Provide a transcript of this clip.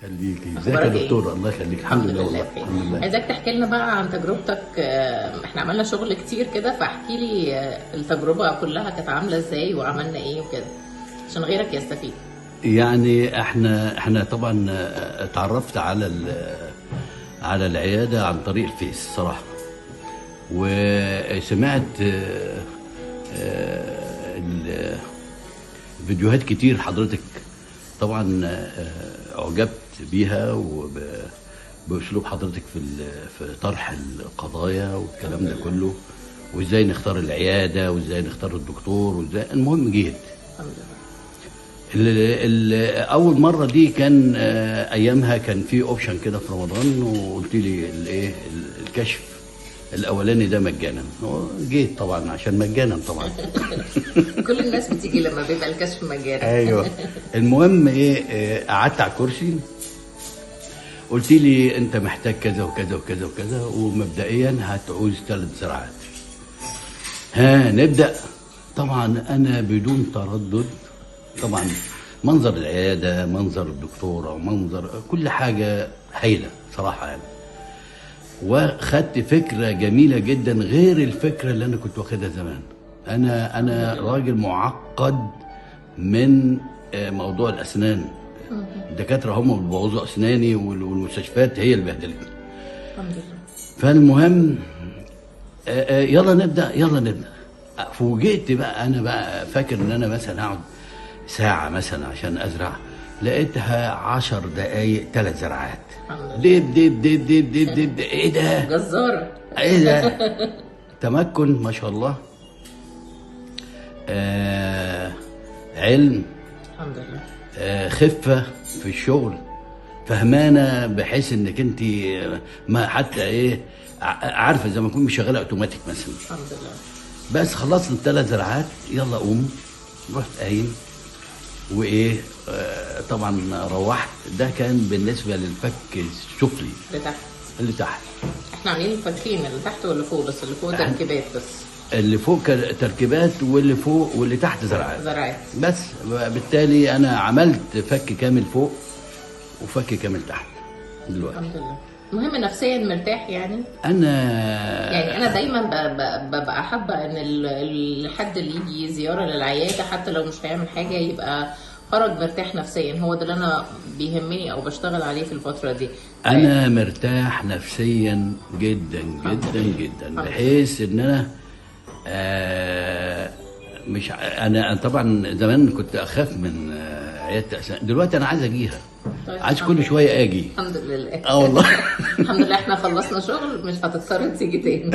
خليكي ازيك يا دكتور؟ الله يخليك. الحمد لله والله. الحمد لله. عايزاك تحكي لنا بقى عن تجربتك. احنا عملنا شغل كتير كده، فاحكي لي التجربه كلها كانت عامله ازاي وعملنا ايه وكده عشان غيرك يستفيد. يعني احنا طبعا اتعرفت على العياده عن طريق الفيس صراحه، وسمعت فيديوهات كتير حضرتك طبعا اعجبت بيها، وباسلوب حضرتك في طرح القضايا والكلام ده كله، وازاي نختار العياده وازاي نختار الدكتور وازاي. المهم جيت الحمد لله. اول مره دي كان ايامها كان في اوبشن كده في رمضان، وقلت لي الايه الكشف الاولاني ده مجانا. جيت طبعا عشان مجانا طبعا. كل الناس بتيجي لما بيبقى الكشف مجانا. ايوه. المهم ايه، قعدت على الكرسي، قلت لي انت محتاج كذا وكذا وكذا وكذا، ومبدئيا هتعوز 3 زراعات. ها نبدا. طبعا انا بدون تردد، طبعا منظر العياده، منظر الدكتوره، منظر كل حاجه هايله صراحه يعني. وخدت فكره جميله جدا غير الفكره اللي انا كنت واخدها زمان. انا راجل معقد من موضوع الاسنان. الدكاتره هم اللي بيبوظوا اسناني، والمستشفيات هي اللي بهدلتني. الحمد لله. فالمهم يلا نبدا. فوجئت بقى، انا بقى فاكر ان انا مثلا هقعد ساعه مثلا عشان ازرع، لقيتها 10 دقايق 3 زراعات. ديب ديب ديب ديب ديب ديب. ايه ده؟ جزاره. ايه ده؟ تمكن ما شاء الله. علم. الحمد لله. خفه في الشغل، فهمانه بحيث انك انت ما حتى ايه عارفه زي ما اكون شغاله اوتوماتيك مثلا. الحمد لله. بس خلصت ال3 زراعات، يلا قوم. رحت قايم وايه، طبعا روحت. ده كان بالنسبه للفك السفلي لتحت. اللي تحت. احنا عاملين الفكين اللي تحت واللي فوق، بس اللي فوق تركيبات بس. اللي فوق تركيبات، واللي فوق واللي تحت زراعات. بس بالتالي انا عملت فك كامل فوق وفك كامل تحت دلوقتي. الحمد لله. المهم نفسيا مرتاح يعني. انا دايما ببقى حابه ان الحد اللي يجي زياره للعياده حتى لو مش هيعمل حاجه يبقى خرج مرتاح نفسيا. هو ده اللي انا بيهمني او بشتغل عليه في الفتره دي. انا مرتاح نفسيا جدا جدا جدا، بحيث ان انا مش انا طبعا زمان كنت اخاف من عياده الاسنان، دلوقتي انا عايز اجيها. طيب عايز كل شويه اجي. الحمد لله. والله. الحمد لله احنا خلصنا شغل، مش هتضطر تيجي تاني.